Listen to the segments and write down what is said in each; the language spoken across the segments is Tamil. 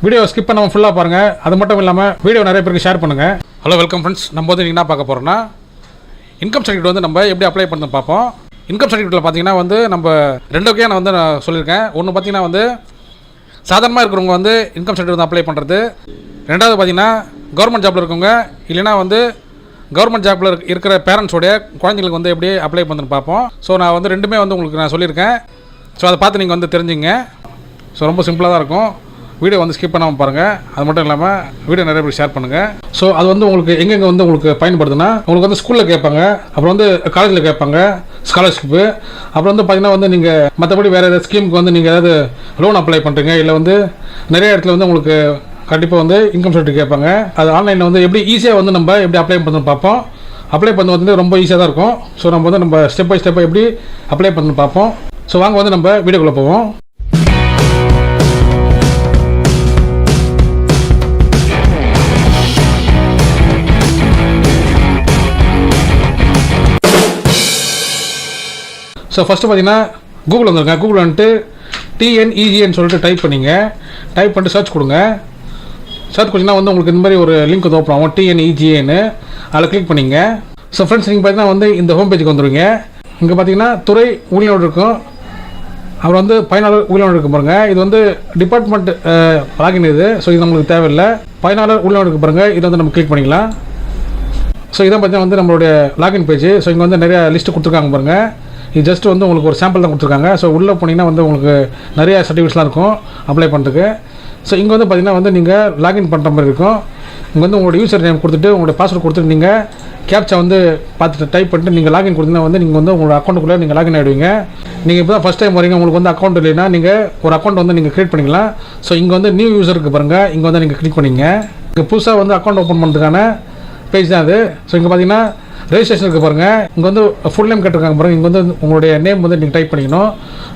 வீடியோ ஸ்கிப் பண்ணாமல் ஃபுல்லாக பாருங்கள். அது மட்டும் இல்லாமல் வீடியோ நிறைய பேருக்கு ஷேர் பண்ணுங்கள். Hello welcome friends. நம்ம வந்து என்ன பார்க்க போகிறோம்னா இன்கம் சர்டிஃபிகேட் வந்து நம்ம எப்படி அப்ளை பண்ணி பார்ப்போம். இன்கம் சர்டிஃபிகேட்டில் பார்த்தீங்கன்னா வந்து நம்ம ரெண்டு வகையாக நான் சொல்லியிருக்கேன். ஒன்று பார்த்தீங்கன்னா வந்து சாதாரணமாக இருக்கிறவங்க வந்து இன்கம் சர்டிஃபிகேட் வந்து அப்ளை பண்ணுறது. ரெண்டாவது பார்த்தீங்கன்னா கவர்மெண்ட் ஜாப்பில் இருக்கவங்க இல்லைனா வந்து கவர்மெண்ட் ஜாப்பில் இருக்கிற பேரண்ட்ஸோடைய குழந்தைங்களுக்கு வந்து எப்படி அப்ளை பண்ணுன்னு பார்ப்போம். ஸோ நான் வந்து ரெண்டுமே வந்து உங்களுக்கு நான் சொல்லியிருக்கேன். ஸோ அதை பார்த்து நீங்கள் வந்து தெரிஞ்சுங்க. ஸோ ரொம்ப சிம்பிளாக தான் இருக்கும். வீடியோ வந்து ஸ்கிப் பண்ணாமல் பாருங்கள். அது மட்டும் இல்லாமல் வீடியோ நிறைய பேர் ஷேர் பண்ணுங்கள். ஸோ அது வந்து உங்களுக்கு எங்கெங்கே வந்து உங்களுக்கு பயன்படுதுன்னா உங்களுக்கு வந்து ஸ்கூலில் கேட்பாங்க, அப்புறம் வந்து காலேஜில் கேட்பாங்க ஸ்காலர்ஷிப்பு. அப்புறம் வந்து பார்த்தீங்கன்னா வந்து நீங்கள் மற்றபடி வேறு ஏதாவது ஸ்கீமுக்கு வந்து நீங்கள் ஏதாவது லோன் அப்ளை பண்ணுறீங்க, இல்லை வந்து நிறைய இடத்துல வந்து உங்களுக்கு கண்டிப்பாக வந்து இன்கம் சர்டிஃபிகேட் கேட்பாங்க. அது ஆன்லைனில் வந்து எப்படி ஈஸியாக வந்து நம்ம எப்படி அப்ளை பண்ணணும் பார்ப்போம். அப்ளை பண்ண வந்து ரொம்ப ஈஸியாக தான் இருக்கும். ஸோ நம்ம வந்து நம்ம ஸ்டெப் பை ஸ்டெப்பாக எப்படி அப்ளை பண்ணணும் பார்ப்போம். ஸோ வாங்க வந்து நம்ம வீடியோக்குள்ளே போவோம். ஸோ ஃபஸ்ட்டு பார்த்தீங்கன்னா கூகுள் வந்துருங்க. கூகுள் வந்துட்டு TNEGன்னு சொல்லிட்டு டைப் பண்ணிங்க. டைப் பண்ணிட்டு சர்ச் கொடுங்க. சர்ச் கொடுத்தீங்கன்னா வந்து உங்களுக்கு இந்த மாதிரி ஒரு லிங்க் வந்து ஓப்பன் ஆகும், TNEGன்னு. அதில் கிளிக் பண்ணிங்க. ஸோ ஃப்ரெண்ட்ஸ் நீங்கள் பார்த்தீங்கன்னா வந்து இந்த ஹோம் பேஜுக்கு வந்துடுவீங்க. இங்கே பார்த்தீங்கன்னா துறை ஊழியரோடு இருக்கும், அப்புறம் வந்து பயனாளர் ஊழியரோடு இருக்கும் பாருங்கள். இது வந்து டிபார்ட்மெண்ட் லாகின் இது. ஸோ இது நம்மளுக்கு தேவையில்லை. பயனாளர் ஊழியரோடு இருக்கு பாருங்கள். இது வந்து நம்ம கிளிக் பண்ணிக்கலாம். ஸோ இதான் பார்த்தீங்கன்னா வந்து நம்மளுடைய லாகின் பேஜ். ஸோ இங்கே வந்து நிறையா லிஸ்ட்டு கொடுத்துருக்காங்க பாருங்கள். இது ஜஸ்ட் வந்து உங்களுக்கு ஒரு சாம்பிள் தான் கொடுத்துருக்காங்க. ஸோ உள்ளே போனீங்கன்னா வந்து உங்களுக்கு நிறைய சர்டிஃபிகேட்ஸ்லாம் இருக்கும் அப்ளை பண்ணுறதுக்கு. ஸோ இங்கே வந்து பார்த்தீங்கன்னா வந்து நீங்கள் லாகின் பண்ணுற மாதிரி இருக்கும். இங்கே வந்து உங்களோட யூசர் நேம் கொடுத்துட்டு உங்களோட பாஸ்வேர்டு கொடுத்துட்டு நீங்கள் கேப்ச்சா வந்து பார்த்துட்டு டைப் பண்ணிட்டு நீங்கள் லாகின் கொடுத்தீங்கன்னா வந்து நீங்கள் வந்து உங்களோட அக்கௌண்ட்டுக்குள்ளே நீங்கள் லாகின் ஆகிடுவீங்க. நீங்கள் இப்போ தான் ஃபஸ்ட் டைம் வரீங்க, உங்களுக்கு வந்து அக்கௌண்ட் இல்லைன்னா நீங்கள் ஒரு அக்கௌண்ட் வந்து நீங்கள் க்ரியேட் பண்ணிக்கலாம். ஸோ இங்கே வந்து நியூ யூசருக்கு பாருங்கள், இங்கே வந்து நீங்கள் கிளிக் பண்ணிங்க. இங்கே புதுசாக வந்து அக்கௌண்ட் ஓப்பன் பண்ணுறதுக்கான பேஜ் தான் அது. ஸோ இங்கே பார்த்தீங்கன்னா ரெஜிஸ்ட்ரேஷன் இருக்குது பாருங்கள். இங்கே வந்து ஃபுல் நேம் கேட்டிருக்காங்க பாருங்கள். இங்கே வந்து உங்களுடைய நேம் வந்து நீங்கள் டைப் பண்ணிக்கணும்.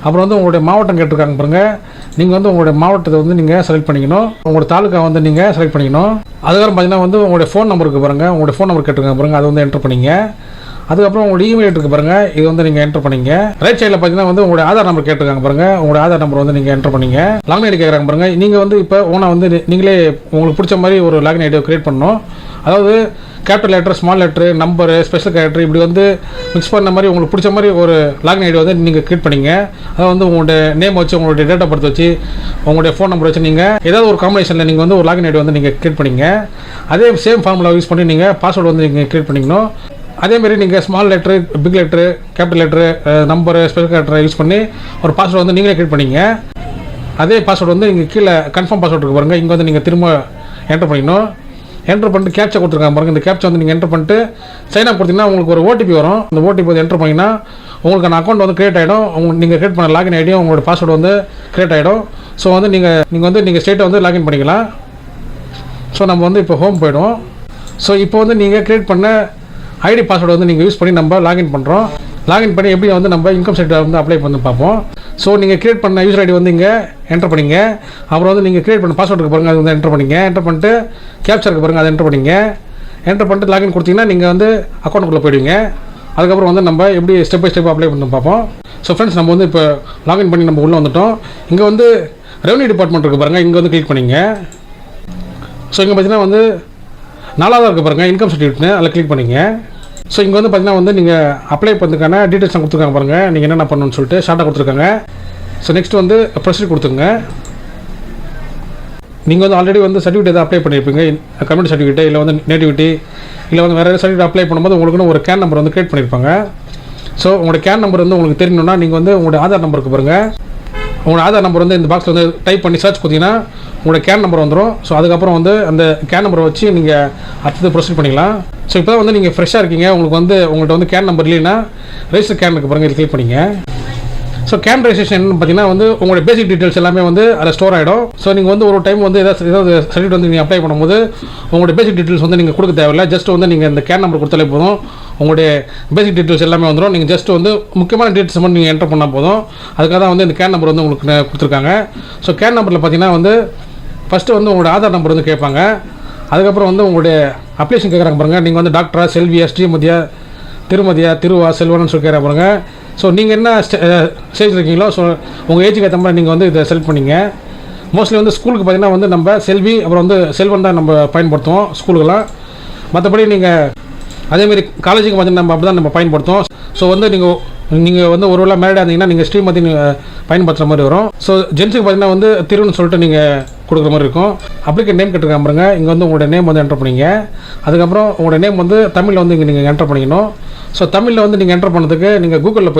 அப்புறம் வந்து உங்களுடைய மாவட்டம் கேட்டிருக்காங்க பாருங்கள். நீங்கள் வந்து உங்களுடைய மாவட்டத்தை வந்து நீங்கள் செலக்ட் பண்ணிக்கணும். உங்களோட தாலுக்கா வந்து நீங்கள் செலக்ட் பண்ணிக்கணும். அதுக்கப்புறம் பார்த்தீங்கன்னா வந்து உங்களுடைய ஃபோன் நம்பருக்கு பாருங்கள். உங்களுடைய ஃபோன் நம்பர் கேட்டிருக்காங்க பாருங்கள், அது வந்து என்டர் பண்ணிங்க. அதுக்கப்புறம் உங்களுடைய இமெயில் இருக்குது பாருங்கள், இது வந்து நீங்கள் என்டர் பண்ணிங்க. ரைட் சைடில் பார்த்தீங்கன்னா வந்து உங்களுடைய ஆதார் நம்பர் கேட்டிருக்காங்க பாருங்கள். உங்களுடைய ஆதார் நம்பர் வந்து நீங்கள் என்டர் பண்ணிங்க. லாகின் ஐடி கேட்குறாங்க பாருங்கள். நீங்கள் வந்து இப்போ ஓனாக வந்து நீங்களே உங்களுக்கு பிடிச்ச மாதிரி ஒரு லாகின் ஐடியை கிரியேட் பண்ணணும். அதாவது capital letter, small letter, number, special character இப்படி வந்து மிக்ஸ் பண்ண மாதிரி உங்களுக்கு பிடிச்ச மாதிரி ஒரு லாகின் ஐடி வந்து நீங்கள் கிரியேட் பண்ணிங்க. அதை வந்து உங்களுடைய நேம் வச்சு, உங்களுடைய டேட் ஆஃப் பர்த் வச்சு, உங்களுடைய ஃபோன் நம்பர் வச்சு நீங்கள் ஏதாவது ஒரு காம்பினேஷனில் நீங்கள் வந்து ஒரு லாகின் ஐடி வந்து நீங்கள் கிரியேட் பண்ணிங்க. அதே சேம் ஃபார்முலா யூஸ் பண்ணி நீங்கள் பாஸ்வேர்டு வந்து நீங்கள் கிரியேட் பண்ணிக்கணும். அதேமாரி நீங்கள் small letter, big letter, capital letter, number, special கேரக்டரை யூஸ் பண்ணி ஒரு பாஸ்வேர்டு வந்து நீங்களே கிரியேட் பண்ணிங்க. அதே பாஸ்வேர்டு வந்து இங்கே கீழே கன்ஃபார்ம் பாஸ்வேர்டு இருக்கு பாருங்கள். இங்கே வந்து நீங்கள் திரும்ப என்டர் பண்ணிக்கணும். என்டர் பண்ணிட்டு கேப்ச்சா கொடுத்துருக்காங்க பாருங்கள். இந்த கேப்ச்சா வந்து நீங்கள் என்டர் பண்ணிட்டு சைன் அப் கொடுத்தீங்கன்னா உங்களுக்கு ஒரு OTP வரும். அந்த OTP வந்து என்டர் பண்ணிங்கன்னா உங்களுக்கான அக்கௌண்ட் வந்து கிரியேட் ஆகிடும். நீங்கள் கிரியேட் பண்ண லாகின் ஐடியும் உங்களோட பாஸ்வேர்டு வந்து கிரியேட் ஆகிடும். ஸோ வந்து நீங்கள் ஸ்ட்ரெயிட்டாக வந்து லாகின் பண்ணிக்கலாம். ஸோ நம்ம வந்து இப்போ ஹோம் போய்டும். ஸோ இப்போ வந்து நீங்கள் கிரியேட் பண்ண ஐடி பாஸ்வேர்டு வந்து நீங்கள் யூஸ் பண்ணி நம்ம லாகின் பண்ணுறோம். லாகின் பண்ணி எப்படி வந்து நம்ம இன்கம் சர்டிஃபிகேட் வந்து அப்ளை பண்ணி பார்ப்போம். ஸோ நீங்கள் கிரியேட் பண்ண யூசர் ஐடி வந்து இங்கே என்டர் பண்ணிங்க. அப்புறம் வந்து நீங்கள் கிரியேட் பண்ண பாஸ்வேர்டுக்கு பாருங்கள், அது வந்து என்டர் பண்ணிங்க. என்டர் பண்ணிட்டு கேப்ச்சருக்கு பாருங்கள், அதை என்டர் பண்ணிங்க. என்டர் பண்ணிட்டு லாகின் கொடுத்தீங்கன்னா நீங்கள் வந்து அக்கௌண்ட்டுக்குள்ளே போயிடுவீங்க. அதுக்கப்புறம் வந்து நம்ம எப்படி ஸ்டெப் பை ஸ்டெப் அப்ளை பண்ணி பார்ப்போம். ஸோ ஃப்ரெண்ட்ஸ் நம்ம வந்து இப்போ லாகின் பண்ணி நம்ம உள்ளே வந்துவிட்டோம். இங்கே வந்து ரெவன்யூ டிபார்ட்மெண்ட் இருக்குது பாருங்கள், இங்கே வந்து கிளிக் பண்ணிங்க. ஸோ இங்கே பார்த்தீங்கன்னா வந்து 4வது இருக்குது பாருங்கள், இன்கம் சர்டிஃபிகேட்னு, அதில் கிளிக் பண்ணிங்க. ஸோ இங்கே வந்து பார்த்தீங்கன்னா வந்து நீங்கள் அப்ளை பண்ணுறதுக்கான டீட்டெயில்ஸ் கொடுத்துருக்காங்க பாருங்கள், நீங்கள் என்னென்ன பண்ணணும்னு சொல்லிட்டு ஷார்ட்டாக கொடுத்துருக்காங்க. ஸோ நெக்ஸ்ட் வந்து ப்ரொசீட் கொடுத்துங்க. நீங்கள் வந்து ஆல்ரெடி வந்து சர்டிஃபிகேட் எதாவது அப்ளை பண்ணியிருப்பீங்க, கம்யூனிட்டி சர்டிஃபிகேட் இல்லை வந்து நேட்டிவிட்டி இல்லை வந்து வேறு சர்டிஃபிகேட் அப்ளை பண்ணும்போது உங்களுக்குன்னு ஒரு கேன் நம்பர் வந்து கிரியேட் பண்ணியிருப்பாங்க. ஸோ உங்களோட கேன் நம்பர் வந்து உங்களுக்கு தெரியணும்னா நீங்கள் வந்து உங்களோட ஆதார் நம்பருக்கு பாருங்கள். உங்களோட ஆதார் நம்பர் வந்து இந்த பாக்ஸில் வந்து டைப் பண்ணி சர்ச் கொடுத்தீங்கன்னா உங்களோட கேன் நம்பர் வந்துடும். ஸோ அதுக்கப்புறம் வந்து அந்த கேன் நம்பரை வச்சு நீங்கள் அடுத்தது ப்ரொசீட் பண்ணிக்கலாம். ஸோ இப்போ தான் வந்து நீங்கள் ஃப்ரெஷ்ஷாக இருக்கீங்க, உங்களுக்கு வந்து உங்கள்கிட்ட வந்து கேன் நம்பர் இல்லைன்னா ரெஜிஸ்டர் கேன் இருக்குது பாருங்கள், இது கிளிக் பண்ணிங்க. ஸோ கேன் ரெஜிஸ்ட்ரேஷன் பார்த்தீங்கன்னா வந்து உங்களுடைய பேசிக் டீட்டெயில்ஸ் எல்லாமே வந்து அதில் ஸ்டோர் ஆகிடும். ஸோ நீங்கள் வந்து ஒரு டைம் வந்து ஏதாவது சர்டிஃபிகேட் வந்து நீங்கள் அப்ளை பண்ணும்போது உங்களுடைய பேசிக் டீட்டெயில்ஸ் வந்து நீங்கள் கொடுக்க தேவையில்லை. ஜஸ்ட் வந்து நீங்கள் இந்த கேன் நம்பர் கொடுத்தாலே போதும், உங்களுடைய பேசிக் டீட்டெயில்ஸ் எல்லாமே வந்துடும். நீங்கள் ஜஸ்ட் வந்து முக்கியமான டீட்டெயில்ஸ் மட்டும் நீங்கள் என்டர் பண்ணால் போதும். அதுக்காக தான் வந்து இந்த கேன் நம்பர் வந்து உங்களுக்கு கொடுத்துருக்காங்க. ஸோ கேன் நம்பரில் பார்த்தீங்கன்னா வந்து ஃபஸ்ட்டு வந்து உங்களோட ஆதார் நம்பர் வந்து கேட்பாங்க. அதுக்கப்புறம் வந்து உங்களுடைய அப்ளிகேஷன் கேட்குறாங்க பாருங்கள். நீங்கள் வந்து டாக்டரா, செல்வியா, ஸ்ரீமதியா, திருமதியா, திருவா, செல்வன்னு சொல்லி கேட்குறாங்க பாருங்கள். ஸோ நீங்கள் என்ன ஸ்டேஜில் இருக்கீங்களோ ஸோ உங்கள் ஏஜுக்கு ஏற்ற மாதிரி நீங்கள் வந்து இதை செலக்ட் பண்ணிங்க. மோஸ்ட்லி வந்து ஸ்கூலுக்கு பார்த்தீங்கன்னா வந்து நம்ம செல்வி அப்புறம் வந்து செல்வன் தான் நம்ம பயன்படுத்துவோம் ஸ்கூலுக்கெல்லாம். மற்றபடி நீங்கள் அதேமாதிரி காலேஜுக்கு பார்த்தீங்கன்னா நம்ம அப்படி தான் நம்ம பயன்படுத்துவோம். ஸோ வந்து நீங்கள் வந்து ஒரு வேளை மேரிடாக இருந்தீங்கன்னா நீங்கள் ஸ்ரீமதி பயன்படுத்துகிற மாதிரி வரும். ஸோ ஜென்ஸுக்கு பார்த்தீங்கன்னா வந்து திருன்னு சொல்லிட்டு நீங்கள் கொடுக்குற மாதிரி இருக்கும். அப்ளிகேட் நேம் கேட்டுருக்காங்க பாருங்க, இங்கே வந்து உங்களுடைய நேம் வந்து என்டர் பண்ணிங்க. அதுக்கப்புறம் உங்களோட நேம் வந்து தமிழில் வந்து இங்கே நீங்கள் என்டர் பண்ணிக்கணும். ஸோ தமிழில் வந்து நீங்கள் என்டர் பண்ணதுக்கு நீங்கள் கூகுளில்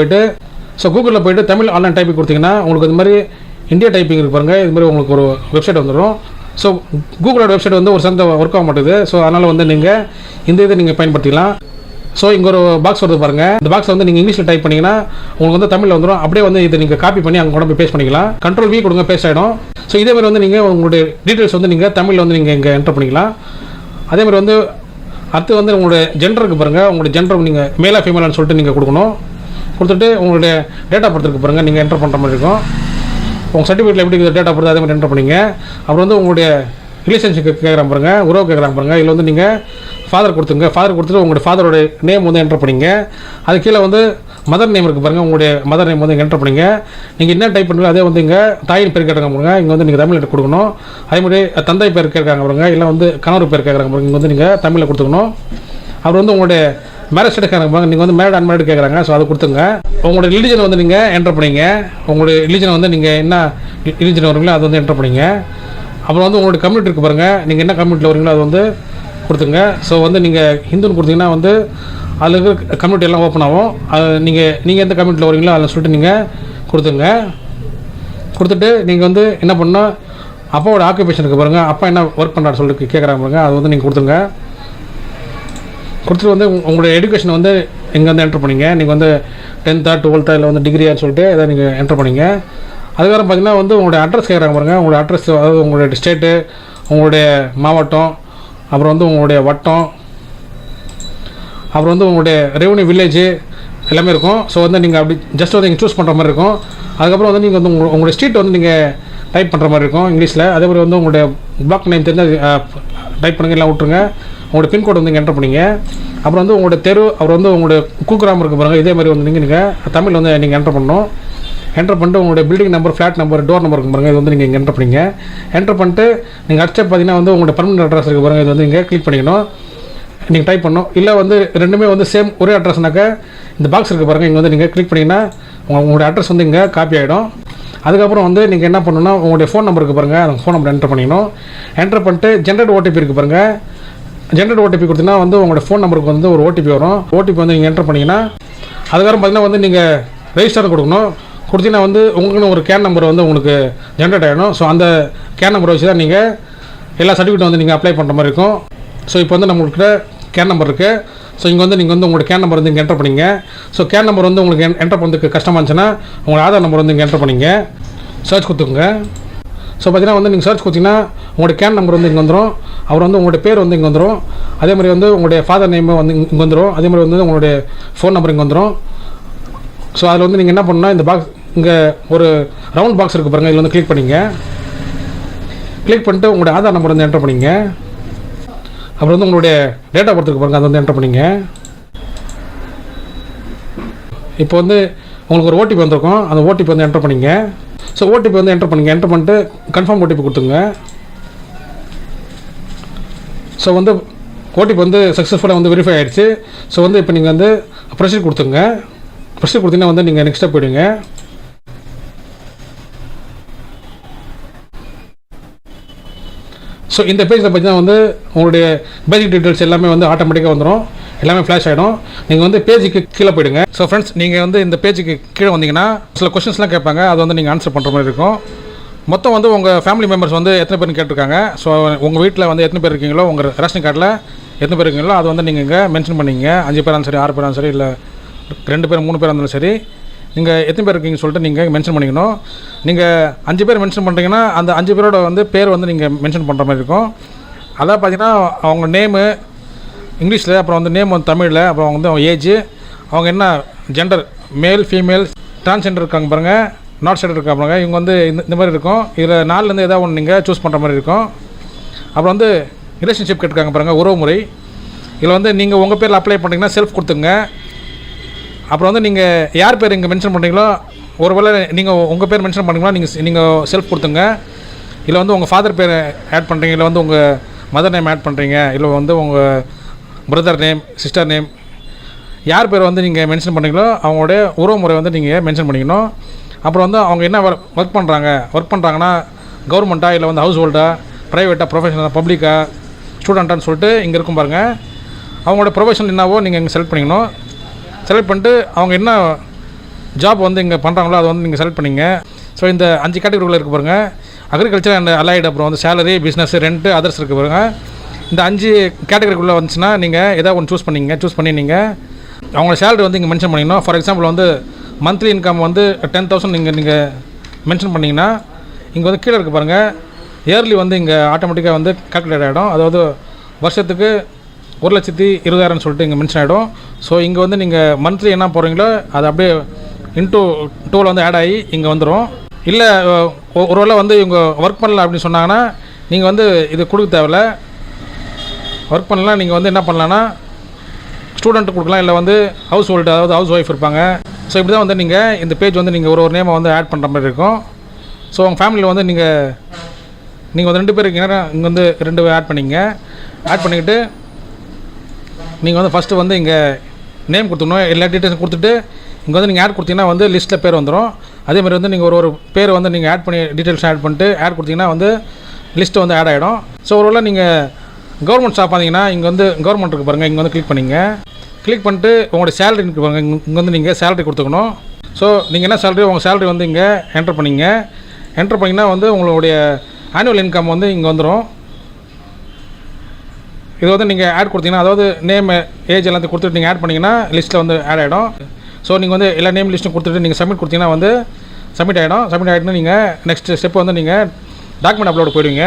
போய்ட்டு தமிழ் ஆன்லைன் டைப்பிங் கொடுத்தீங்கன்னா உங்களுக்கு இது மாதிரி இந்தியா டைப்பிங் இருக்கு பாருங்கள், இது மாதிரி உங்களுக்கு ஒரு வெப்சைட் வந்துடும். ஸோ கூகுளோட வெப்சைட் வந்து ஒரு சந்த ஒர்க் ஆக மாட்டேது. ஸோ அதனால் வந்து நீங்கள் இந்த இதை நீங்கள் பயன்படுத்திக்கலாம். ஸோ இங்கே ஒரு பாக்ஸ் வருது பாருங்கள், இந்த பாக்ஸ் வந்து நீங்கள் இங்கிலீஷில் டைப் பண்ணிங்கன்னா உங்களுக்கு வந்து தமிழில் வந்துடும். அப்படியே வந்து இதை நீங்கள் காப்பி பண்ணி அங்கே கொண்டு போய் பேஸ்ட் பண்ணிக்கலாம். Ctrl V கொடுங்க, பேஸ்ட் ஆகிடும். ஸோ இதே மாதிரி வந்து நீங்கள் உங்களுடைய டீட்டெயில்ஸ் வந்து நீங்கள் தமிழில் வந்து நீங்கள் இங்கே என்டர் பண்ணிக்கலாம். அதே மாதிரி வந்து அடுத்து வந்து உங்களுடைய ஜெண்டருக்கு பாருங்கள், உங்களுடைய ஜெண்டர் நீங்கள் மேலா ஃபீமேலான்னு சொல்லிட்டு நீங்கள் கொடுக்கணும். கொடுத்துட்டு உங்களுடைய டேட் ஆஃப் பர்த் இருக்கு பாருங்கள், நீங்கள் என்டர் பண்ணுற மாதிரி இருக்கும். உங்கள் சர்டிஃபிகேட்டில் எப்படி டேட் ஆஃப் பர்த் அதே மாதிரி என்டர் பண்ணிங்க. அப்புறம் வந்து உங்களுடைய ரிலேஷன்ஷிப் கேட்குறாங்க பாருங்க, உறவு கேட்குறாங்க பாருங்கள். இதில் வந்து நீங்கள் ஃபாதர் கொடுத்துட்டு உங்களுடைய ஃபாதரோட நேம் வந்து என்டர் பண்ணிங்க. அது கீழே வந்து மதர் நேம் இருக்குது பாருங்கள், உங்களுடைய மதர் நேம் வந்து என்டர் பண்ணிங்க. நீங்கள் என்ன டைப் பண்ணுறீங்க அதே வந்து இங்கே தாயின் பேர் கேட்குறாங்க பாருங்க, இங்கே வந்து நீங்கள் தமிழில் கொடுக்கணும். அதே மாதிரி தந்தை பேர் கேட்குறாங்க பாருங்க, இல்லை வந்து கணவர் பேர் கேட்குறாங்க பாருங்க, இங்கே வந்து நீங்கள் தமிழில் கொடுத்துக்கணும். அப்புறம் வந்து உங்களுடைய மேரேஜ் ஸ்டேட்டஸ் கேட்குறாங்க, நீங்கள் வந்து மேரிட் அன்மேரிட் கேட்குறாங்க. ஸோ அதை கொடுத்துங்க. உங்களுடைய ரிலிஜன் வந்து நீங்கள் என்டர் பண்ணிங்க. உங்களுடைய ரிலிஜனை வந்து நீங்கள் என்ன ரிலிஜன் வருங்களோ அது வந்து என்டர் பண்ணிங்க. அப்புறம் வந்து உங்களுடைய கம்யூனிட்டி இருக்குது பாருங்கள், நீங்கள் என்ன கம்யூனிட்டியில் வரீங்களோ அது வந்து கொடுத்துங்க. ஸோ வந்து நீங்கள் ஹிந்துன்னு கொடுத்தீங்கன்னா வந்து அதில் இருக்கிற கம்யூனிட்டி எல்லாம் ஓப்பன் ஆகும். அது நீங்கள் எந்த கம்யூனிட்டியில் வரீங்களோ அதில் சொல்லிட்டு நீங்கள் கொடுத்துங்க. கொடுத்துட்டு நீங்கள் வந்து என்ன பண்ணால் அப்பாவோட ஆக்குபேஷனுக்கு பாருங்கள், அப்பா என்ன ஒர்க் பண்ணுறாரு சொல்லிட்டு கேட்குறாங்க பாருங்க, அது வந்து நீங்கள் கொடுத்துங்க. கொடுத்துட்டு வந்து உங்களுடைய எஜுகேஷன் வந்து இங்கே வந்து என்டர் பண்ணிங்க. நீங்கள் வந்து 10th 12th இல்லை வந்து டிகிரியான்னு சொல்லிட்டு இதை நீங்கள் என்டர் பண்ணிங்க. அதுக்கப்புறம் பார்த்தீங்கன்னா வந்து உங்களுடைய அட்ரஸ் கேட்குறாங்க பாருங்கள், உங்களுடைய அட்ரஸ் அதாவது உங்களுடைய ஸ்டேட்டு, உங்களுடைய மாவட்டம், அப்புறம் வந்து உங்களுடைய வட்டம், அப்புறம் வந்து உங்களுடைய ரெவன்யூ வில்லேஜ் எல்லாமே இருக்கும். ஸோ வந்து நீங்கள் அப்படி ஜஸ்ட் வந்து நீங்கள் சூஸ் பண்ணுற மாதிரி இருக்கும். அதுக்கப்புறம் வந்து நீங்கள் வந்து உங்களுடைய ஸ்ட்ரீட் வந்து நீங்கள் டைப் பண்ணுற மாதிரி இருக்கும் இங்கிலீஷில். அதே மாதிரி வந்து உங்களுடைய பிளாக் நேம் தெரிஞ்சால் டைப் பண்ணுங்க, எல்லாம் விட்டுருங்க. உங்களுடைய பின்கோடு வந்து என்டர் பண்ணிங்க. அப்புறம் வந்து உங்களுடைய தெரு, அப்புறம் வந்து உங்களுடைய குக்கிராமம் இருக்குது பாருங்கள், இதே மாதிரி வந்து நீங்கள் தமிழ் வந்து நீங்கள் என்டர் பண்ணணும். என்டர் பண்ணிட்டு உங்களுடைய building number, flat number, door number இருக்கும் பாருங்கள், இது வந்து நீங்கள் என்டர் பண்ணிங்க. என்டர் பண்ணிட்டு நீங்கள் அடுத்த பார்த்தீங்கன்னா வந்து உங்களுடைய பர்மனெண்ட் அட்ரஸ் இருக்குது பாருங்கள், இது வந்து இங்கே கிளிக் பண்ணிக்கணும். நீங்கள் டைப் பண்ணணும். இல்லை வந்து ரெண்டுமே வந்து சேம் ஒரே அட்ரஸ்னாக்கா இந்த பாக்ஸ் இருக்குது பாருங்கள், இங்கே வந்து நீங்கள் கிளிக் பண்ணிங்கன்னா உங்களுடைய அட்ரஸ் வந்து இங்கே காப்பி ஆகிடும். அதுக்கப்புறம் வந்து நீங்கள் என்ன பண்ணணும்னா உங்களுடைய ஃபோன் நம்பர் இருக்குது பாருங்கள், அந்த ஃபோன் நம்பர் என்டர் பண்ணிக்கணும். என்டர் பண்ணிட்டு ஜென்ரேட் ஓடிபி இருக்குது பாருங்கள், ஜென்ரேட் ஓடிபி கொடுத்தீங்கன்னா வந்து உங்களோட ஃபோன் நம்பருக்கு வந்து ஒரு ஓடிபி வரும். ஓடிபி வந்து நீங்கள் என்டர் பண்ணிங்கன்னா அதுக்கப்புறம் பார்த்தீங்கன்னா வந்து நீங்கள் ரெஜிஸ்டர் கொடுக்கணும். கொடுத்தீங்கன்னா வந்து உங்களுக்குன்னு ஒரு கேன் நம்பர் வந்து உங்களுக்கு ஜென்ரேட் ஆகிடும். ஸோ அந்த கேன் நம்பரை வச்சு தான் நீங்கள் எல்லா சர்டிஃபிகேட் வந்து நீங்கள் அப்ளை பண்ணுற மாதிரி இருக்கும். ஸோ இப்போ வந்து நம்மளுக்கு கேன் நம்பர் இருக்குது. ஸோ இங்கே வந்து நீங்கள் வந்து உங்களோட கேன் நம்பர் வந்து இங்கே என்டர் பண்ணிங்க. ஸோ கேன் நம்பர் வந்து உங்களுக்கு என்டர் பண்ணுறதுக்கு கஷ்டமாக இருந்துச்சுன்னா உங்களோட ஆதார் நம்பர் வந்து இங்கே என்டர் பண்ணிங்க. சர்ச் கொடுத்துக்குங்க. ஸோ பார்த்தீங்கன்னா வந்து நீங்கள் சர்ச் கொடுத்தீங்கன்னா உங்களுடைய கேன் நம்பர் வந்து இங்கே வந்துடும். அப்புறம் வந்து உங்களுடைய பேர் வந்து இங்கே வந்துடும். அதே மாதிரி வந்து உங்களுடைய ஃபாதர் நேம் வந்து இங்கே வந்துடும். அதே மாதிரி வந்து உங்களுடைய ஃபோன் நம்பர் இங்கே வந்துடும். ஸோ அதில் வந்து நீங்கள் என்ன பண்ணணும்னா இந்த பாக்ஸ் இங்கே ஒரு ரவுண்ட் பாக்ஸ் இருக்குது பாருங்கள், இதில் வந்து கிளிக் பண்ணிங்க. கிளிக் பண்ணிட்டு உங்களுடைய ஆதார் நம்பர் வந்து என்டர் பண்ணிங்க. அப்புறம் வந்து உங்களுடைய டேட் ஆஃப் பர்த் இருக்கு பாருங்கள், அதை வந்து என்டர் பண்ணிங்க. இப்போ வந்து உங்களுக்கு ஒரு ஓடிபி வந்திருக்கும், அந்த ஓடிபி வந்து என்டர் பண்ணிங்க. ஸோ ஓடிபி வந்து என்டர் பண்ணிங்க. என்டர் பண்ணிட்டு கன்ஃபார்ம் ஓடிபி கொடுத்துங்க. ஸோ வந்து ஓடிபி வந்து சக்ஸஸ்ஃபுல்லாக வந்து வெரிஃபை ஆகிடுச்சு. ஸோ வந்து இப்போ நீங்கள் வந்து ப்ரொசீட் கொடுத்துங்க. ப்ரொசீட் கொடுத்தீங்கன்னா வந்து நீங்கள் நெக்ஸ்ட் ஸ்டெப் போயிடுங்க. ஸோ இந்த பேஜில் பார்த்தீங்கன்னா வந்து உங்களுடைய பேசிக் டீட்டெயில்ஸ் எல்லாமே வந்து ஆட்டோமேட்டிக்காக வந்துடும், எல்லாமே ஃப்ளாஷ் ஆகிடும். நீங்கள் வந்து பேஜுக்கு கீழே போயிடுங்க. ஸோ ஃப்ரெண்ட்ஸ், நீங்கள் வந்து இந்த பேஜுக்கு கீழே வந்தீங்கன்னா சில கொஸ்டின்ஸ்லாம் கேட்பாங்க, அது வந்து நீங்கள் ஆன்சர் பண்ணுற மாதிரி இருக்கும். மொத்தம் வந்து உங்கள் ஃபேமிலி மெம்பர்ஸ் வந்து எத்தனை பேர்னு கேட்டிருக்காங்க. ஸோ உங்கள் வீட்டில் வந்து எத்தனை பேர் இருக்கீங்களோ, உங்கள் ரேஷன் கார்டில் எத்தனை பேர் இருக்கீங்களோ அது வந்து நீங்கள் இங்கே மென்ஷன் பண்ணிங்க. 5 பேர் இருந்தாலும் சரி, 6 பேர் இருந்தாலும் சரி, இல்லை 2 பேர் 3 பேர் இருந்தாலும் சரி, நீங்கள் எத்தனை பேர் இருக்கீங்கன்னு சொல்லிட்டு நீங்கள் மென்ஷன் பண்ணிக்கணும். நீங்கள் 5 பேர் மென்ஷன் பண்ணுறீங்கன்னா அந்த 5 பேரோட வந்து பேர் வந்து நீங்கள் மென்ஷன் பண்ணுற மாதிரி இருக்கும். அதான் பார்த்தீங்கன்னா அவங்க நேமு இங்கிலீஷில், அப்புறம் வந்து நேம் வந்து தமிழில், அப்புறம் அவங்க வந்து அவங்க ஏஜ், அவங்க என்ன ஜெண்டர், மேல் ஃபீமேல், டிரான்ஸ்ஜெண்டர் இருக்காங்க பாருங்கள், நாட் ஜெண்டர் இருக்காங்க பாருங்கள், இவங்க வந்து இந்த மாதிரி இருக்கும். இதில் 4லேருந்து ஏதாவது ஒன்று நீங்கள் சூஸ் பண்ணுற மாதிரி இருக்கும். அப்புறம் வந்து ரிலேஷன்ஷிப் கேட்டுருக்காங்க பாருங்கள், உறவு முறை. இதில் வந்து நீங்கள் உங்கள் பேரில் அப்ளை பண்ணிங்கன்னா செல்ஃப் கொடுத்துங்க. அப்புறம் வந்து நீங்கள் யார் பேர் இங்கே மென்ஷன் பண்ணுறீங்களோ, ஒருவேளை நீங்கள் உங்கள் பேர் மென்ஷன் பண்ணிங்களா நீங்கள் செல்ஃப் கொடுத்துங்க. இல்லை வந்து உங்கள் ஃபாதர் பேர் ஆட் பண்ணுறீங்க, இல்லை வந்து உங்கள் மதர் நேம் ஆட் பண்ணுறீங்க, இல்லை வந்து உங்கள் பிரதர் நேம், சிஸ்டர் நேம், யார் பேர் வந்து நீங்கள் மென்ஷன் பண்ணுறீங்களோ அவங்களுடைய உறவு முறை வந்து நீங்கள் மென்ஷன் பண்ணிக்கணும். அப்புறம் வந்து அவங்க என்ன ஒர்க் பண்ணுறாங்கன்னா கவர்மெண்ட்டா, இல்லை வந்து ஹவுஸ் ஹோல்டா, ப்ரைவேட்டாக, ப்ரொஃபஷனலாக, பப்ளிக்காக, ஸ்டூடெண்ட்டான்னு சொல்லிட்டு இங்கே இருக்கும் பாருங்கள். அவங்களோட ப்ரொஃபஷனல் என்னவோ நீங்கள் இங்கே செலக்ட் பண்ணிக்கணும். செலக்ட் பண்ணிட்டு அவங்க என்ன ஜாப் வந்து இங்கே பண்ணுறாங்களோ அதை வந்து நீங்கள் செலக்ட் பண்ணிங்க. ஸோ இந்த 5 கேட்டகரிக்குள்ளே இருக்குது பாருங்கள். அக்ரிகல்ச்சர் அண்ட் அலைடு, அப்புறம் வந்து சேலரி, பிஸ்னஸ், ரெண்ட்டு, அதர்ஸ் இருக்குது பாருங்கள். இந்த 5 கேட்டகரிக்குள்ளே வந்துச்சுன்னா நீங்கள் எதாவது ஒன்று சூஸ் பண்ணி நீங்கள் அவங்களோட சேலரி வந்து இங்கே மென்ஷன் பண்ணிக்கணும். ஃபார் எக்ஸாம்பிள் வந்து மந்த்லி இன்கம் வந்து 10,000 நீங்கள் மென்ஷன் பண்ணிங்கன்னா இங்கே வந்து கீழே இருக்குது பாருங்கள், இயர்லி வந்து இங்கே ஆட்டோமேட்டிக்காக வந்து கால்குலேட் ஆகிடும். அதாவது வருஷத்துக்கு 1,20,000 சொல்லிட்டு இங்கே மென்ஷன் ஆகிடும். ஸோ இங்கே வந்து நீங்கள் மந்த்லி என்ன போகிறீங்களோ அது அப்படியே இன்டூ 2 வந்து ஆட் ஆகி இங்கே வந்துடும். இல்லை ஒரு வேளை வந்து இவங்க ஒர்க் பண்ணல அப்படின்னு சொன்னாங்கன்னா நீங்கள் வந்து இது கொடுக்க தேவையில்ல. ஒர்க் பண்ணலாம் நீங்கள் வந்து என்ன பண்ணலான்னா ஸ்டூடெண்ட்டு கொடுக்கலாம், இல்லை வந்து ஹவுஸ் ஹோல்டு, அதாவது ஹவுஸ் ஒய்ஃப் இருப்பாங்க. ஸோ இப்படி தான் வந்து நீங்கள் இந்த பேஜ் வந்து நீங்கள் ஒரு நேமை வந்து ஆட் பண்ணுற மாதிரி இருக்கும். ஸோ உங்கள் ஃபேமிலியில் வந்து நீங்கள் வந்து 2 பேர் இருக்கீங்கன்னா இங்கே வந்து 2 பேர் ஆட் பண்ணிங்க. ஆட் பண்ணிக்கிட்டு நீங்கள் வந்து ஃபஸ்ட்டு வந்து இங்கே நேம் கொடுத்துக்கணும். எல்லா டீட்டெயில்ஸும் கொடுத்துட்டு இங்கே வந்து நீங்கள் ஆட் கொடுத்தீங்கன்னா வந்து லிஸ்ட்டில் பேர் வந்துடும். அதேமாதிரி வந்து நீங்கள் ஒரு பேர் வந்து நீங்கள் ஆட் பண்ணி டீட்டெயில்ஸ் ஆட் பண்ணிட்டு ஆட் கொடுத்தீங்கன்னா வந்து லிஸ்ட்டு வந்து ஆட் ஆகிடும். ஸோ ஒருவேளை நீங்கள் கவர்மெண்ட் ஸ்டாஃப் பார்த்தீங்கன்னா இங்கே வந்து கவர்மெண்ட் இருக்குது பாருங்கள், இங்கே வந்து கிளிக் பண்ணிங்க. கிளிக் பண்ணிட்டு உங்களுடைய சேலரி இருக்குது பாருங்கள், இங்கே வந்து நீங்கள் சேலரி கொடுத்துக்கணும். ஸோ நீங்கள் என்ன சேலரி, உங்கள் சேலரி வந்து இங்கே என்டர் பண்ணிங்க. என்டர் பண்ணிங்கன்னா வந்து உங்களுடைய ஆனுவல் இன்கம் வந்து இங்கே வந்துடும். இது வந்து நீங்கள் ஆட் கொடுத்தீங்கன்னா, அதாவது நேம், ஏஜ் எல்லாத்தையும் கொடுத்துட்டு நீங்கள் ஆட் பண்ணிங்கன்னா லிஸ்ட்டில் வந்து ஆட் ஆகிடும். ஸோ நீங்கள் வந்து எல்லா நேம் லிஸ்ட்டும் கொடுத்துட்டு நீங்கள் சப்மிட் கொடுத்தீங்கன்னா வந்து சப்மிட் ஆகிடும். சப்மிட் ஆகிட்டுனா நீங்கள் நெக்ஸ்ட் ஸ்டெப் வந்து நீங்கள் டாக்குமெண்ட் அப்லோட் போயிடுவீங்க.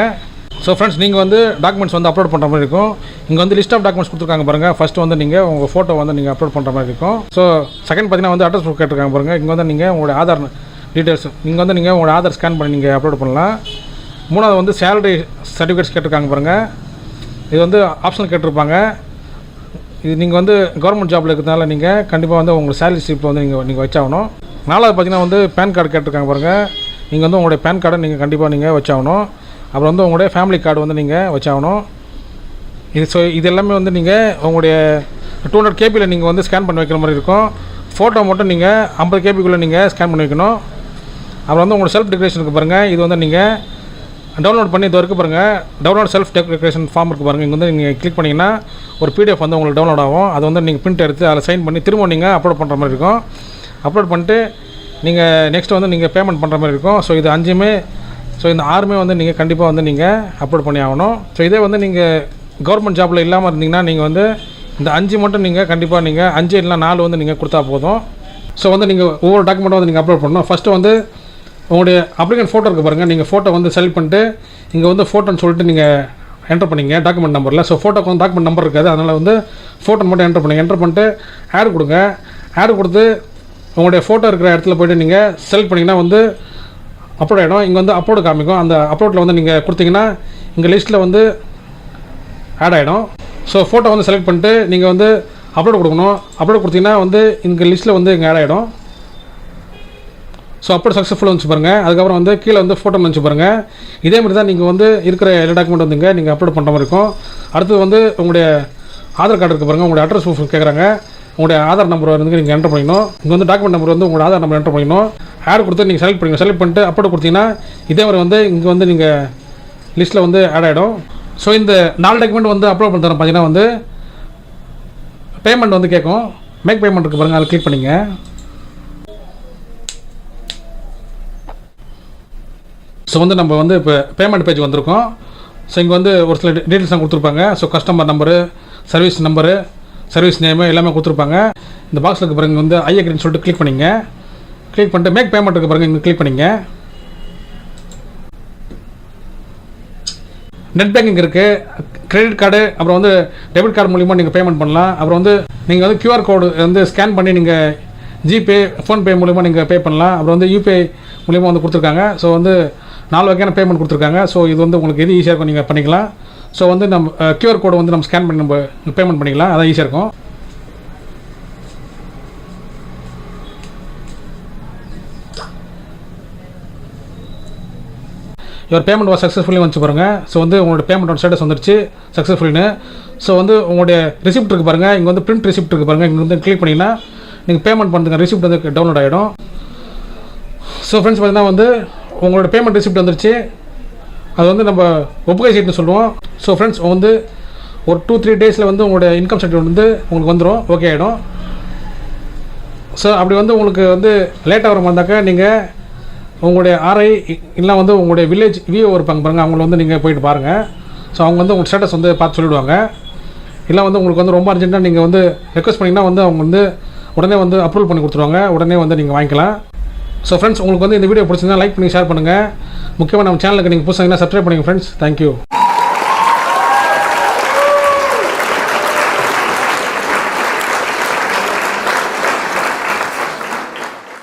ஸோ ஃப்ரெண்ட்ஸ், நீங்கள் வந்து டாக்குமெண்ட்ஸ் வந்து அப்லோட் பண்ணுற மாதிரி இருக்கும். இங்கே வந்து லிஸ்ட் ஆஃப் டாக்குமெண்ட்ஸ் கொடுத்துருக்காங்க பாருங்கள். ஃபஸ்ட்டு வந்து நீங்கள் உங்கள் ஃபோட்டோ வந்து நீங்கள் அப்லோட் பண்ணுற மாதிரி இருக்கும். ஸோ செகண்ட் பார்த்தீங்கன்னா வந்து அட்ரஸ் ப்ரூஃப் கேட்டிருக்காங்க பாருங்கள். இங்கே வந்து நீங்கள் உங்களோட ஆதார் டீட்டெயில்ஸ், இங்கே வந்து நீங்கள் உங்களோட ஆதார் ஸ்கேன் பண்ணி நீங்கள் அப்லோட் பண்ணலாம். 3வது வந்து சேலரி சர்டிஃபிகேட்ஸ் கேட்டிருக்காங்க பாருங்கள். இது வந்து ஆப்ஷனல் கேட்டிருப்பாங்க. இது நீங்கள் வந்து கவர்மெண்ட் ஜாப்பில் இருக்கிறதுனால நீங்கள் கண்டிப்பாக வந்து உங்களுக்கு சேலரி ஸ்லிப் வந்து நீங்கள் வச்சாகணும். 4வது பார்த்தீங்கன்னா வந்து பேன் கார்டு கேட்டிருக்காங்க பாருங்கள். நீங்கள் வந்து உங்களுடைய பேன் கார்டை நீங்கள் கண்டிப்பாக நீங்கள் வச்சாகணும். அப்புறம் வந்து உங்களுடைய ஃபேமிலி கார்டு வந்து நீங்கள் வச்சாகணும். இது எல்லாமே வந்து நீங்கள் உங்களுடைய 200 கேபியில் நீங்கள் வந்து ஸ்கேன் பண்ணி வைக்கிற மாதிரி இருக்கும். ஃபோட்டோ மட்டும் நீங்கள் 50 கேபிக்குள்ளே நீங்கள் ஸ்கேன் பண்ணி வைக்கணும். அப்புறம் வந்து உங்களோட செல்ஃப் டெக்ரேஷனுக்கு பாருங்கள். இது வந்து நீங்கள் டவுன்லோட் பண்ணி இது வரைக்கும் பாருங்கள், டவுன்லோட் செல்ஃப் டெக்ரேஷன் ஃபார்ம் இருக்குது பாருங்கள். இங்கே வந்து நீங்கள் கிளிக் பண்ணிங்கன்னா ஒரு PDF வந்து உங்களுக்கு டவுன்லோட் ஆகும். அதை வந்து நீங்கள் பிரிண்ட் எடுத்து அதில் சைன் பண்ணி திரும்ப நீங்கள் அப்லோட் பண்ணுற மாதிரி இருக்கும். அப்லோட் பண்ணிட்டு நீங்கள் நெக்ஸ்ட் வந்து நீங்கள் பேமெண்ட் பண்ணுற மாதிரி இருக்கும். ஸோ இது 5மே, ஸோ இந்த 6மே வந்து நீங்கள் கண்டிப்பாக வந்து நீங்கள் அப்லோட் பண்ணி ஆகணும். ஸோ இதே வந்து நீங்கள் கவர்மெண்ட் ஜாப்பில் இல்லாமல் இருந்தீங்கன்னா நீங்கள் வந்து இந்த 5 மட்டும் நீங்கள் கண்டிப்பாக நீங்கள் 5 இல்லைனா 4 வந்து நீங்கள் கொடுத்தா போதும். ஸோ வந்து நீங்கள் ஒவ்வொரு டாக்குமெண்ட்டும் வந்து நீங்கள் அப்லோட் பண்ணணும். ஃபஸ்ட்டு வந்து உங்களுடைய அப்ளிகேஷன் ஃபோட்டோ இருக்குது பாருங்கள். நீங்கள் ஃபோட்டோ வந்து செலக்ட் பண்ணிட்டு இங்கே வந்து ஃபோட்டோன்னு சொல்லிட்டு நீங்கள் என்டர் பண்ணிங்க டாக்குமெண்ட் நம்பரில். ஸோ ஃபோட்டோக்கு வந்து டாக்குமெண்ட் நம்பர் இருக்காது, அதனால் வந்து ஃபோட்டோ மட்டும் என்டர் பண்ணுங்கள். என்டர் பண்ணிட்டு ஆட் கொடுங்க. ஆட் கொடுத்து உங்களுடைய ஃபோட்டோ இருக்கிற இடத்துல போய்ட்டு நீங்கள் செலக்ட் பண்ணிங்கன்னா வந்து அப்லோட் ஆகிடும். இங்கே வந்து அப்லோடு காமிக்கும். அந்த அப்லோடில் வந்து நீங்கள் கொடுத்தீங்கன்னா இங்கே லிஸ்ட்டில் வந்து ஆட் ஆகிடும். ஸோ ஃபோட்டோ வந்து செலக்ட் பண்ணிட்டு நீங்கள் வந்து அப்லோட் கொடுக்கணும். அப்லோட் கொடுத்தீங்கன்னா வந்து இங்கே லிஸ்ட்டில் வந்து இங்கே ஆட் ஆகிடும். ஸோ அப்லோட் சக்ஸஸ்ஃபுல்லாக வந்துச்சு பாருங்கள். அதுக்கப்புறம் வந்து கீழே வந்து ஃபோட்டோ வந்துச்சு பாருங்கள். இதே மாதிரி தான் நீங்கள் வந்து இருக்கிற எல்லா டாக்குமெண்ட் வந்துங்க நீங்கள் அப்லோட் பண்ணுற மாதிரி இருக்கும். அடுத்தது வந்து உங்களுடைய ஆதார் கார்டு இருக்குது பாருங்கள். உங்களுடைய அட்ரஸ் ப்ரூஃப் கேட்குறாங்க. உங்களுடைய ஆதார் நம்பர் வந்து நீங்கள் என்டர் பண்ணிக்கணும். இங்கே வந்து டாக்குமெண்ட் நம்பர் வந்து உங்களோட ஆதார் நம்பர் என்டர் பண்ணிக்கணும். ஆட் கொடுத்து நீங்கள் செலக்ட் பண்ணிக்கணும். செலக்ட் பண்ணிட்டு அப்லோட் கொடுத்தீங்கன்னா இதே மாதிரி வந்து இங்கே வந்து நீங்கள் லிஸ்ட்டில் வந்து ஆட் ஆகிடும். ஸோ இந்த 4 டாக்குமெண்ட் வந்து அப்லோட் பண்ணுற பார்த்தீங்கன்னா வந்து பேமெண்ட் வந்து கேட்கும். மேக் பேமெண்ட் இருக்குது பாருங்கள், அதில் கிளிக் பண்ணிங்க. ஸோ வந்து நம்ம வந்து இப்போ பேமெண்ட் பேஜ் வந்திருக்கோம். ஸோ இங்கே வந்து ஒரு சில டீட்டெயில்ஸ்லாம் கொடுத்துருப்பாங்க. So customer number, service number, service name எல்லாமே கொடுத்துருப்பாங்க. இந்த பாக்ஸில் இருக்க பாருங்க வந்து ஐ அக்ரின்னு சொல்லிட்டு கிளிக் பண்ணிங்க. கிளிக் பண்ணிட்டு மேக் பேமெண்ட் இருக்க பாருங்க, இங்கே கிளிக் பண்ணிங்க. நெட் பேங்கிங் இருக்குது, கிரெடிட் கார்டு, அப்புறம் வந்து டெபிட் கார்டு மூலிமா நீங்கள் பேமெண்ட் பண்ணலாம். அப்புறம் வந்து நீங்கள் வந்து QR கோடு வந்து ஸ்கேன் பண்ணி நீங்கள் ஜிபே, ஃபோன்பே மூலிமா நீங்கள் பே பண்ணலாம். அப்புறம் வந்து UPI மூலிமா வந்து கொடுத்துருக்காங்க. ஸோ வந்து 4 வகையான பேமெண்ட் கொடுத்துருக்காங்க. ஸோ இது வந்து உங்களுக்கு எது ஈஸியாக இருக்கும் நீங்கள் பண்ணிக்கலாம். ஸோ வந்து நம்ம QR கோடு வந்து நம்ம ஸ்கேன் பண்ணி நம்ம பேமெண்ட் பண்ணிக்கலாம், அதான் ஈஸியாக இருக்கும். யுவர் பேமெண்ட் வாஸ் சக்ஸஸ்ஃபுல்லி வந்துச்சு பாருங்கள். ஸோ வந்து உங்களோட பேமெண்ட்டோட ஸ்டேட்டஸ் வந்துருச்சு சக்ஸஸ்ஃபுல்னு. ஸோ வந்து உங்களுடைய ரிசிப்ட் இருக்குது பாருங்கள், இங்கே வந்து பிரிண்ட் ரிசிப்ட் இருக்குது பாருங்கள், இங்கே வந்து கிளிக் பண்ணிங்கன்னா நீங்கள் பேமெண்ட் பண்ணுறதுக்கு ரிசிப்ட் வந்து டவுன்லோட் ஆகிடும். ஸோ ஃப்ரெண்ட்ஸ் பார்த்தீங்கன்னா வந்து உங்களோட பேமெண்ட் ரிசிப்ட் வந்துருச்சு. அது வந்து நம்ம ஒப்புகை சீட்னு சொல்லுவோம். ஸோ ஃப்ரெண்ட்ஸ் வந்து ஒரு 2-3 டேஸில் வந்து உங்களோட இன்கம் சர்டிஃபிகேட் வந்து உங்களுக்கு வந்துடும், ஓகே ஆகிடும். ஸோ அப்படி வந்து உங்களுக்கு வந்து லேட்டாக வர மாதிரினாக்கா நீங்கள் உங்களுடைய ஆர்ஐ இல்லை வந்து உங்களுடைய வில்லேஜ் விஓ இருப்பாங்க பாருங்கள், அவங்கள வந்து நீங்கள் போயிட்டு பாருங்கள். ஸோ அவங்க வந்து உங்கள் ஸ்டேட்டஸ் வந்து பார்த்து சொல்லிவிடுவாங்க. இல்லை வந்து உங்களுக்கு வந்து ரொம்ப அர்ஜென்ட்டாக நீங்கள் வந்து ரெக்வஸ்ட் பண்ணிங்கன்னா வந்து அவங்க வந்து உடனே வந்து அப்ரூவல் பண்ணி கொடுத்துருவாங்க, உடனே வந்து நீங்கள் வாங்கிக்கலாம். ஸோ ஃப்ரெண்ட்ஸ் உங்களுக்கு வந்து இந்த வீடியோ பிடிச்சிருந்தா லைக் பண்ணி ஷேர் பண்ணுங்கள். முக்கியமாக நம்ம சேனலுக்கு நீங்கள் புதுசாக சப்ஸ்கிரைப் பண்ணுங்கள் ஃப்ரெண்ட்ஸ். தேங்க்யூ.